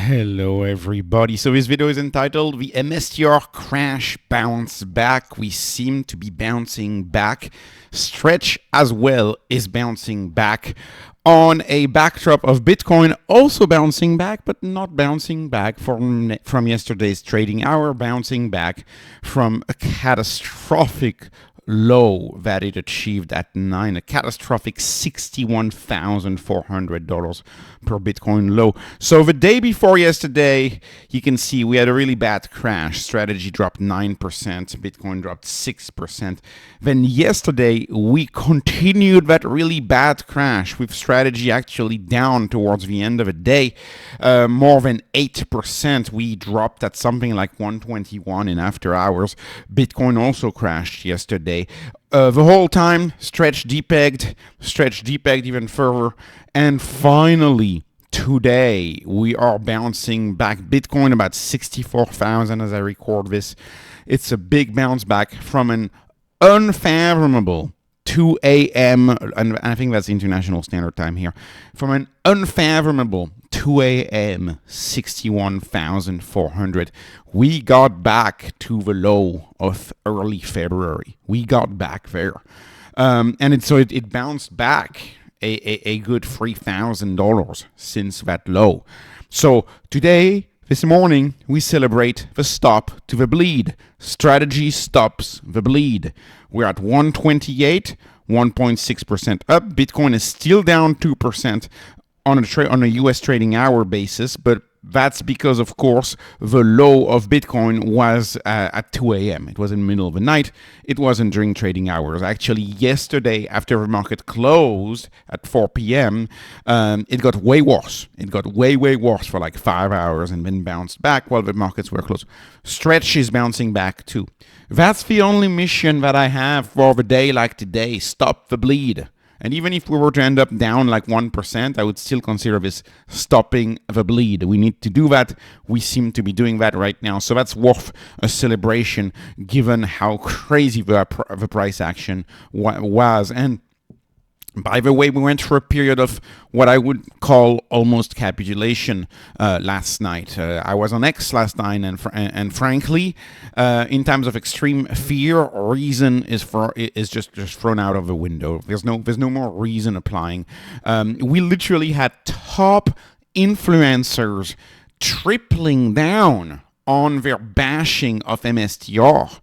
Hello everybody. So this video is entitled The MSTR Crash Bounce Back. We seem to be bouncing back. Stretch as well is bouncing back on a backdrop of Bitcoin also bouncing back, but not bouncing back from yesterday's trading hour, bouncing back from a catastrophic low that it achieved at 9, a catastrophic $61,400 per Bitcoin low. So the day before yesterday, you can see we had a really bad crash. Strategy dropped 9%, Bitcoin dropped 6%. Then yesterday, we continued that really bad crash with strategy actually down towards the end of the day, more than 8%. We dropped at something like 121 in after hours. Bitcoin also crashed yesterday. The whole time, stretch depegged even further, and finally, today, we are bouncing back. Bitcoin about 64,000 as I record this. It's a big bounce back from an unfathomable 2 a.m., and I think that's International Standard Time here, from an unfathomable 2 a.m., 61,400. We got back to the low of early February. We got back there. And it bounced back a good $3,000 since that low. So today, this morning, we celebrate the stop to the bleed. Strategy stops the bleed. We're at 128, 1.6% up. Bitcoin is still down 2% on a US trading hour basis, but that's because, of course, the low of Bitcoin was at 2 a.m. It was in the middle of the night. It wasn't during trading hours. Actually, yesterday, after the market closed at 4 p.m., it got way worse. It got way worse for like 5 hours and then bounced back while the markets were closed. Stretch is bouncing back too. That's the only mission that I have for the day like today. Stop the bleed. And even if we were to end up down like 1%, I would still consider this stopping the bleed. We need to do that. We seem to be doing that right now. So that's worth a celebration given how crazy the price action was. And by the way, we went through a period of what I would call almost capitulation last night. I was on X last night, and frankly, in terms of extreme fear, reason is just thrown out of the window. There's no more reason applying. We literally had top influencers tripling down on their bashing of MSTR.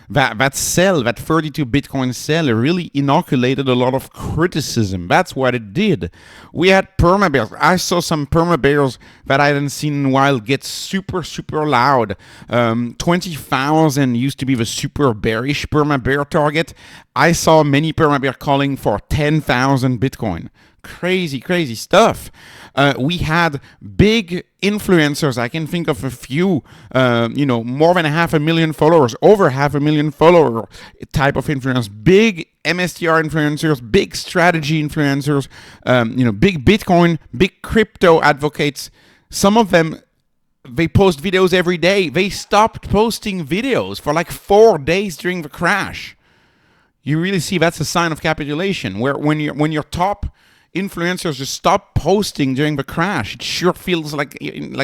That 32 Bitcoin sell really inoculated a lot of criticism. That's what it did. We had perma-bears. I saw some perma-bears that I hadn't seen in a while get super loud. 20,000 used to be the super bearish perma-bear target. I saw many perma-bear calling for 10,000 Bitcoin. Crazy stuff. We had big influencers. I can think of a few, more than 500,000 followers, over 500,000 follower type of influencers, big MSTR influencers, big strategy influencers, big Bitcoin, big crypto advocates. Some of them, they post videos every day. They stopped posting videos for like 4 days during the crash. You really see that's a sign of capitulation, where when your top influencers just stop posting during the crash. It sure feels like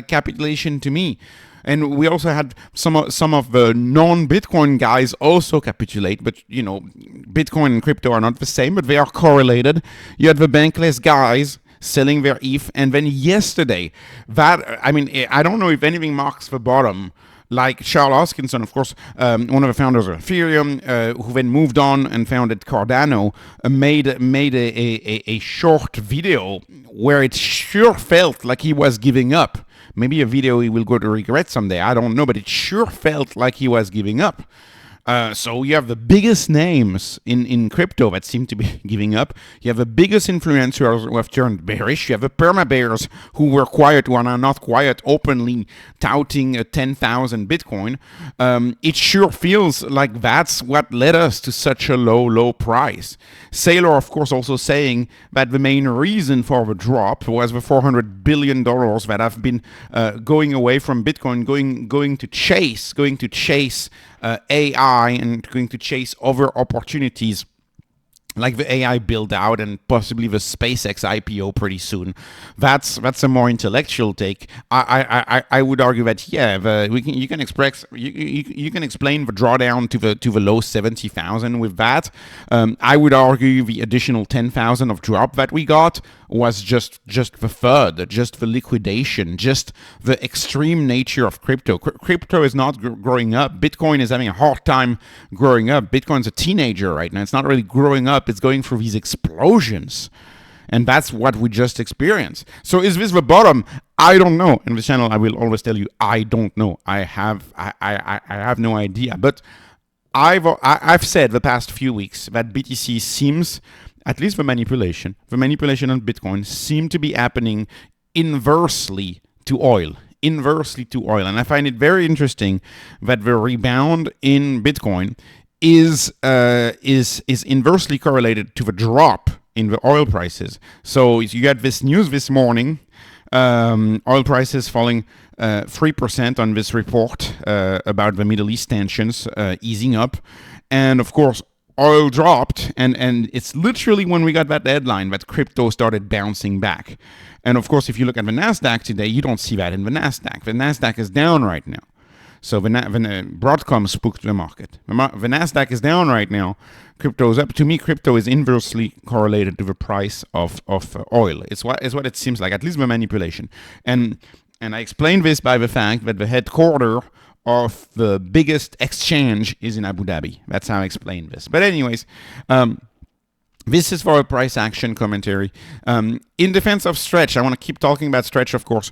capitulation to me. And we also had some of the non-Bitcoin guys also capitulate, but Bitcoin and crypto are not the same, but they are correlated. You had the bankless guys selling their ETH, and then yesterday, I don't know if anything marks the bottom. Like Charles Hoskinson, of course, one of the founders of Ethereum, who then moved on and founded Cardano, made a short video where it sure felt like he was giving up. Maybe a video he will go to regret someday. I don't know, but it sure felt like he was giving up. So you have the biggest names in crypto that seem to be giving up. You have the biggest influencers who have turned bearish. You have the perma-bears who were quiet, who are now not quiet, openly touting 10,000 Bitcoin. It sure feels like that's what led us to such a low price. Saylor, of course, also saying that the main reason for the drop was the $400 billion that have been going away from Bitcoin, going to chase AI and going to chase other opportunities like the AI build out and possibly the SpaceX IPO pretty soon. That's a more intellectual take. I would argue that you can express you can explain the drawdown to the low 70,000 with that. I would argue the additional 10,000 of drop that we got was just the FUD, just the liquidation, just the extreme nature of crypto. Crypto is not growing up. Bitcoin is having a hard time growing up. Bitcoin's a teenager right now. It's not really growing up. It's going through these explosions. And that's what we just experienced. So is this the bottom? I don't know. In the channel, I will always tell you, I don't know. I have no idea. But I've said the past few weeks that BTC seems, at least the manipulation on Bitcoin seem to be happening inversely to oil. And I find it very interesting that the rebound in Bitcoin is inversely correlated to the drop in the oil prices. So you got this news this morning, oil prices falling 3% on this report about the Middle East tensions easing up. And of course, oil dropped, and it's literally when we got that headline that crypto started bouncing back. And of course, if you look at the NASDAQ today, you don't see that in the NASDAQ. The NASDAQ is down right now. So the Broadcom spooked the market. The NASDAQ is down right now. Crypto is up. To me, crypto is inversely correlated to the price of oil. It's what it seems like, at least the manipulation. And I explain this by the fact that the headquarters of the biggest exchange is in Abu Dhabi. That's how I explain this. But anyways, this is for a price action commentary. In defense of Stretch, I want to keep talking about Stretch, of course.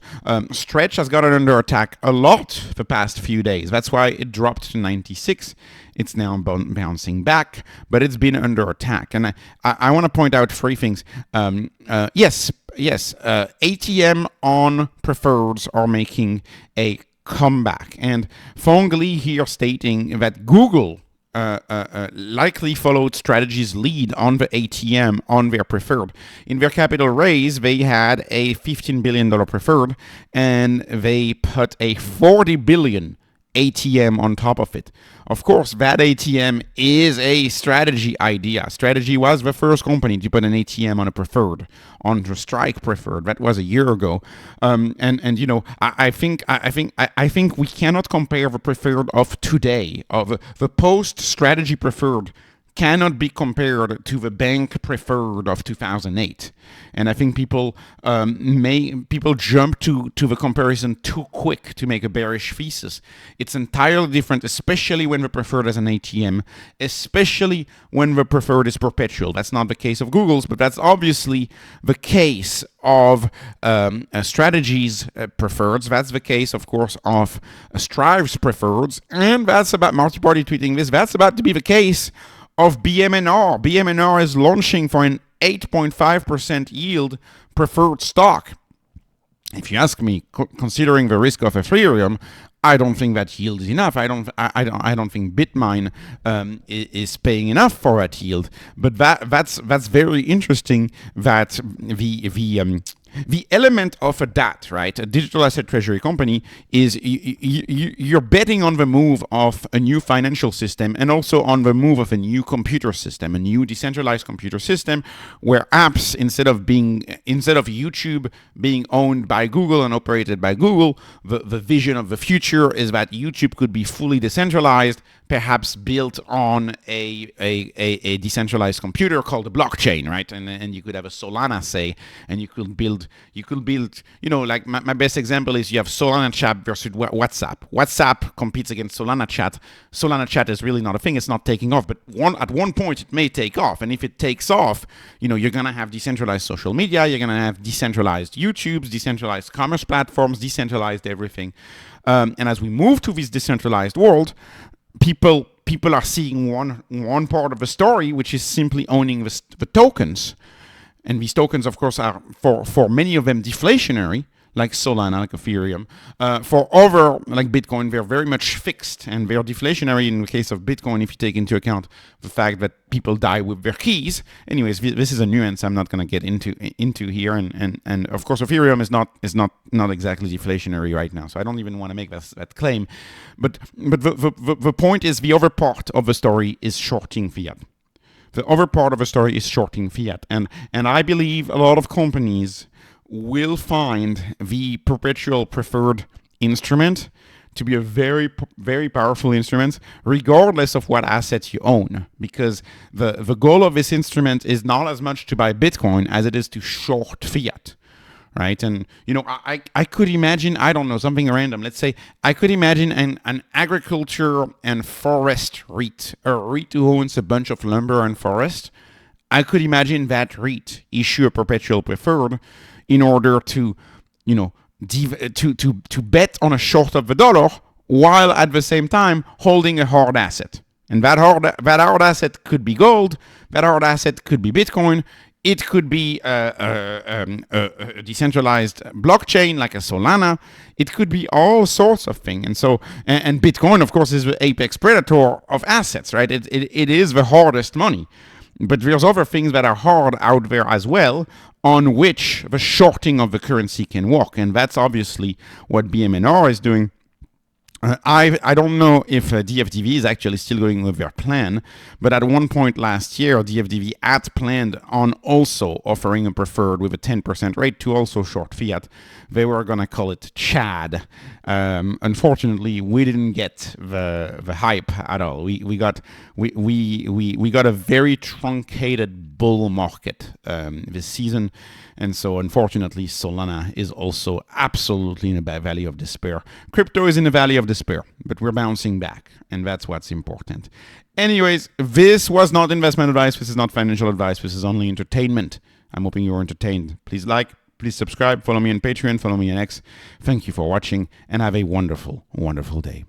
Stretch has gotten under attack a lot the past few days. That's why it dropped to 96. It's now bouncing back, but it's been under attack. And I want to point out three things. Yes, ATM on preferreds are making a comeback. And Fong Li here stating that Google likely followed Strategy's lead on the ATM on their preferred. In their capital raise, they had a $15 billion preferred, and they put a $40 billion ATM on top of it. Of course, that ATM is a Strategy idea. Strategy was the first company to put an ATM on a preferred, on the Strike preferred. That was a year ago. And you know, I think we cannot compare the preferred of today, of the post Strategy preferred, cannot be compared to the bank preferred of 2008. And I think people jump to the comparison too quick to make a bearish thesis. It's entirely different, especially when the preferred is an ATM, especially when the preferred is perpetual. That's not the case of Google's, but that's obviously the case of Strategy's preferreds. That's the case, of course, of Strive's preferreds. And that's about multi-party tweeting this. That's about to be the case of BMNR. BMNR is launching for an 8.5% yield preferred stock. If you ask me, considering the risk of Ethereum, I don't think that yield is enough. I don't think Bitmine is paying enough for that yield. But that's very interesting. That the element of a DAT, right, a digital asset treasury company, is you're betting on the move of a new financial system and also on the move of a new computer system, a new decentralized computer system, where apps, instead of YouTube being owned by Google and operated by Google, the vision of the future is that YouTube could be fully decentralized, perhaps built on a decentralized computer called a blockchain, right? And you could have a Solana, say, and you could build, you know, like my best example is you have Solana chat versus WhatsApp. WhatsApp competes against Solana chat. Solana chat is really not a thing. It's not taking off, but at one point it may take off. And if it takes off, you know, you're going to have decentralized social media. You're going to have decentralized YouTubes, decentralized commerce platforms, decentralized everything. And as we move to this decentralized world, people are seeing one part of the story, which is simply owning the tokens. And these tokens, of course, are for many of them deflationary, like Solana, like Ethereum. For other, like Bitcoin, they're very much fixed, and they're deflationary in the case of Bitcoin if you take into account the fact that people die with their keys. Anyways, this is a nuance I'm not going to get into here, and of course Ethereum is not exactly deflationary right now, so I don't even want to make that claim. But the point is, the other part of the story is shorting fiat. The other part of the story is shorting fiat. And I believe a lot of companies will find the perpetual preferred instrument to be a very, very powerful instrument, regardless of what assets you own. Because the goal of this instrument is not as much to buy Bitcoin as it is to short fiat. Right. And, I could imagine, I don't know, something random. Let's say I could imagine an agriculture and forest REIT, a REIT who owns a bunch of lumber and forest. I could imagine that REIT issue a perpetual preferred in order to, to bet on a short of the dollar while at the same time holding a hard asset. And that hard asset could be gold. That hard asset could be Bitcoin. It could be a decentralized blockchain like a Solana. It could be all sorts of things. And so, and Bitcoin, of course, is the apex predator of assets, right? It is the hardest money. But there's other things that are hard out there as well, on which the shorting of the currency can work. And that's obviously what BMNR is doing. I don't know if DFDV is actually still going with their plan, but at one point last year, DFDV had planned on also offering a preferred with a 10% rate to also short fiat. They were going to call it Chad. Unfortunately, we didn't get the hype at all. We got a very truncated bull market this season. And so, unfortunately, Solana is also absolutely in a valley of despair. Crypto is in a valley of despair, but we're bouncing back, and that's what's important. Anyways, this was not investment advice. This is not financial advice. This is only entertainment. I'm hoping you were entertained. Please like, please subscribe, follow me on Patreon, follow me on X. Thank you for watching, and have a wonderful, wonderful day.